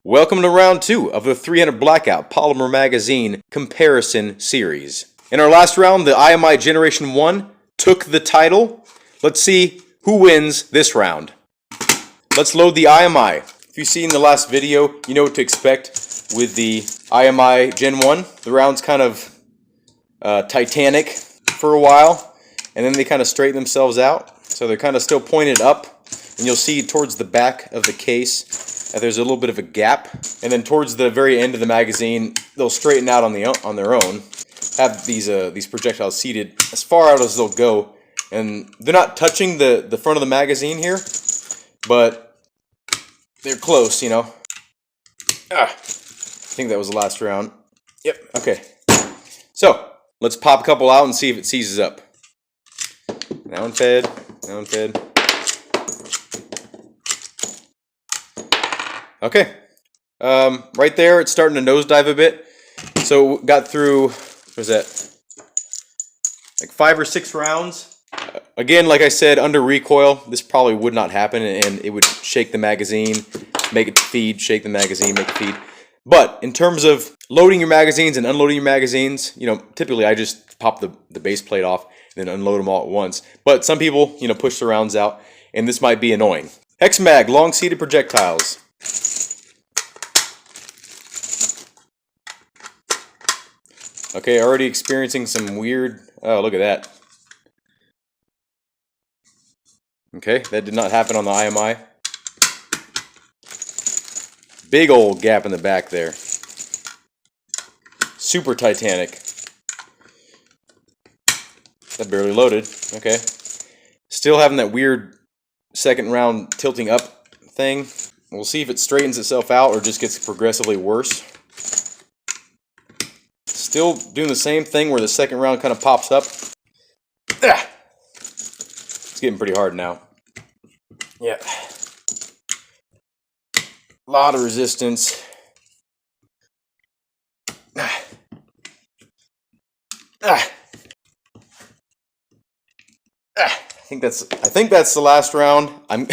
Welcome to round 2 of the 300 Blackout Polymer Magazine Comparison Series. In our last round, the IMI Generation 1 took the title. Let's see who wins this round. Let's load the IMI. If you've seen the last video, you know what to expect with the IMI Gen 1. The round's kind of Titanic for a while, and then they kind of straighten themselves out. So they're kind of still pointed up, and you'll see towards the back of the case there's a little bit of a gap, and then towards the very end of the magazine they'll straighten out on their own. Have these projectiles seated as far out as they'll go, and they're not touching the front of the magazine here, but they're close, you know. I think that was the last round. Yep. Okay, so let's pop a couple out and see if it seizes up. Now and fed, now and fed. Okay, right there it's starting to nosedive a bit. So got through, what was that, like 5 or 6 rounds. Again, like I said, under recoil, this probably would not happen, and it would shake the magazine, make it feed, shake the magazine, make it feed. But in terms of loading your magazines and unloading your magazines, you know, typically I just pop the base plate off and then unload them all at once. But some people, you know, push the rounds out, and this might be annoying. Hexmag long-seated projectiles. Okay, already experiencing some weird, oh, look at that. Okay, that did not happen on the IMI. Big old gap in the back there. Super Titanic. That barely loaded. Okay. Still having that weird second round tilting up thing. We'll see if it straightens itself out or just gets progressively worse. Still doing the same thing where the second round kind of pops up. It's getting pretty hard now. Yeah. A lot of resistance. I think that's the last round. I'm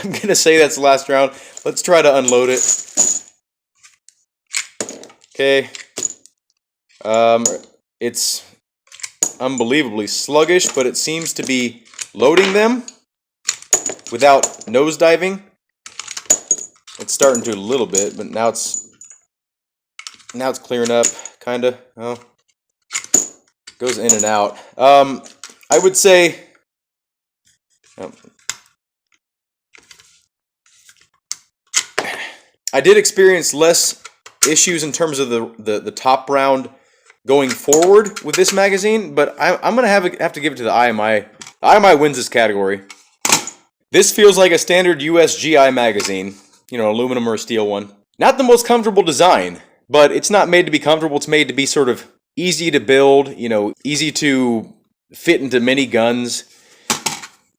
gonna say that's the last round. Let's try to unload it. Okay. It's unbelievably sluggish, but it seems to be loading them without nosediving. It's starting to a little bit, but now it's clearing up, kind of. Oh, goes in and out. I would say. I did experience less issues in terms of the top round going forward with this magazine, but I'm gonna have to give it to the IMI. The IMI wins this category. This feels like a standard US GI magazine, you know, aluminum or a steel one. Not the most comfortable design, but it's not made to be comfortable. It's made to be sort of easy to build, you know, easy to fit into many guns.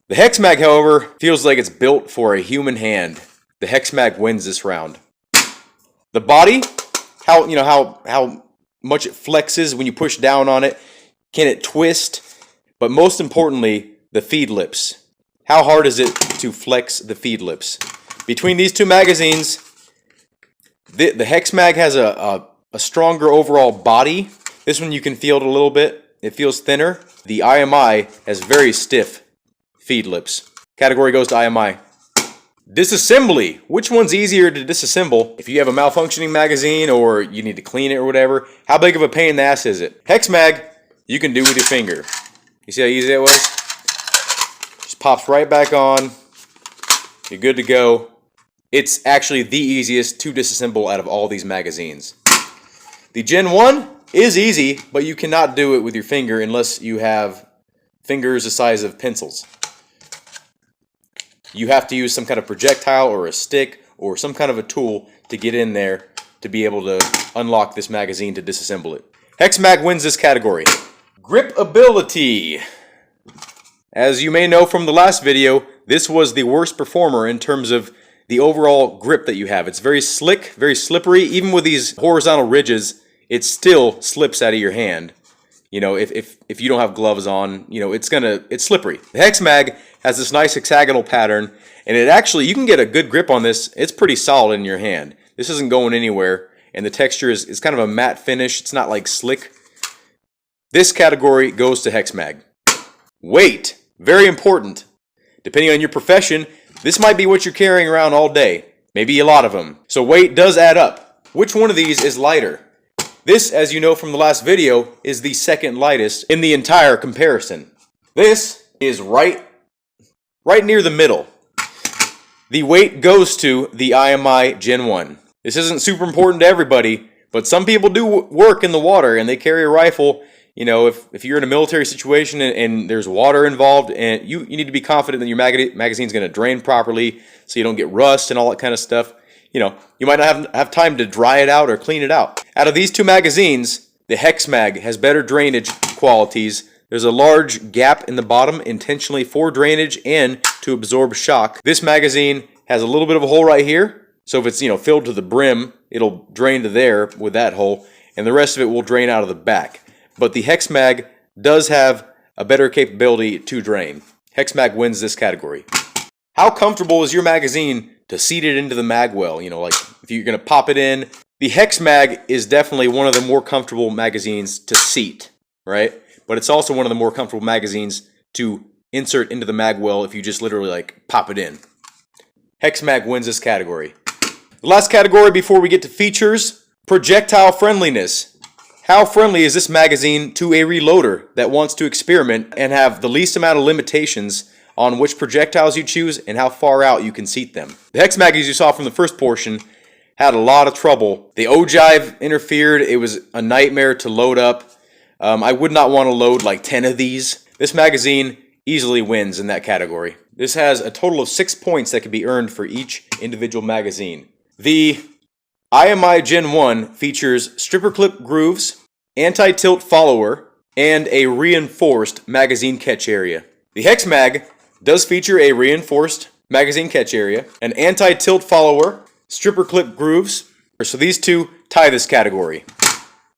The Hexmag, however, feels like it's built for a human hand. The Hexmag wins this round. The body, how much it flexes when you push down on it. Can it twist? But most importantly, the feed lips. How hard is it to flex the feed lips? Between these two magazines, the Hexmag has a stronger overall body. This one you can feel it a little bit. It feels thinner. The IMI has very stiff feed lips. Category goes to IMI. Disassembly. Which one's easier to disassemble? If you have a malfunctioning magazine or you need to clean it or whatever, how big of a pain in the ass is it? Hexmag, you can do with your finger. You see how easy that was? Just pops right back on. You're good to go. It's actually the easiest to disassemble out of all these magazines. The Gen 1 is easy, but you cannot do it with your finger unless you have fingers the size of pencils. You have to use some kind of projectile or a stick or some kind of a tool to get in there to be able to unlock this magazine to disassemble it. Hexmag wins this category. Grip ability. As you may know from the last video, this was the worst performer in terms of the overall grip that you have. It's very slick, very slippery. Even with these horizontal ridges, it still slips out of your hand. You know, if you don't have gloves on, you know, it's slippery. The Hexmag has this nice hexagonal pattern, and it actually, you can get a good grip on this. It's pretty solid in your hand. This isn't going anywhere, and the texture is kind of a matte finish. It's not like slick. This category goes to Hexmag. Weight, very important. Depending on your profession, this might be what you're carrying around all day. Maybe a lot of them. So weight does add up. Which one of these is lighter? This, as you know from the last video, is the second lightest in the entire comparison. This is right near the middle. The weight goes to the IMI Gen 1. This isn't super important to everybody, but some people do work in the water and they carry a rifle. You know, if you're in a military situation and there's water involved, and you need to be confident that your magazine's going to drain properly so you don't get rust and all that kind of stuff. You know, you might not have time to dry it out or clean it out. Out of these two magazines, the Hexmag has better drainage qualities. There's a large gap in the bottom intentionally for drainage and to absorb shock. This magazine has a little bit of a hole right here. So if it's, you know, filled to the brim, it'll drain to there with that hole, and the rest of it will drain out of the back. But the Hexmag does have a better capability to drain. Hexmag wins this category. How comfortable is your magazine to seat it into the mag well? You know, like if you're going to pop it in. The Hexmag is definitely one of the more comfortable magazines to seat, right? But it's also one of the more comfortable magazines to insert into the mag well if you just literally like pop it in. Hexmag wins this category. The last category before we get to features, projectile friendliness. How friendly is this magazine to a reloader that wants to experiment and have the least amount of limitations on which projectiles you choose and how far out you can seat them? The Hexmag, as you saw from the first portion, had a lot of trouble. The ogive interfered. It was a nightmare to load up. I would not want to load like 10 of these. This magazine easily wins in that category. This has a total of 6 points that can be earned for each individual magazine. The IMI Gen 1 features stripper clip grooves, anti-tilt follower, and a reinforced magazine catch area. The Hexmag does feature a reinforced magazine catch area, an anti-tilt follower, stripper clip grooves. So these two tie this category.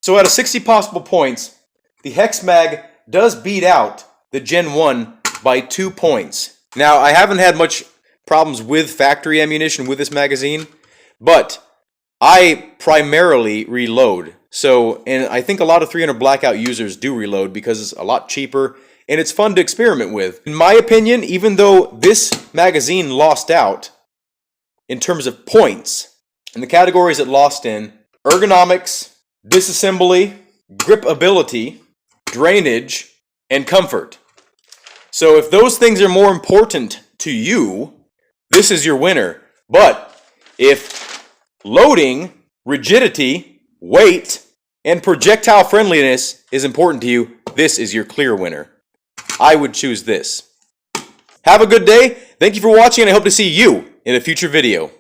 So out of 60 possible points, the Hexmag does beat out the Gen 1 by 2 points. Now, I haven't had much problems with factory ammunition with this magazine, but I primarily reload. So, and I think a lot of 300 Blackout users do reload because it's a lot cheaper and it's fun to experiment with. In my opinion, even though this magazine lost out in terms of points, in the categories it lost in, ergonomics, disassembly, grip ability, drainage, and comfort. So if those things are more important to you, this is your winner. But if loading, rigidity, weight, and projectile friendliness is important to you, this is your clear winner. I would choose this. Have a good day. Thank you for watching, and I hope to see you in a future video.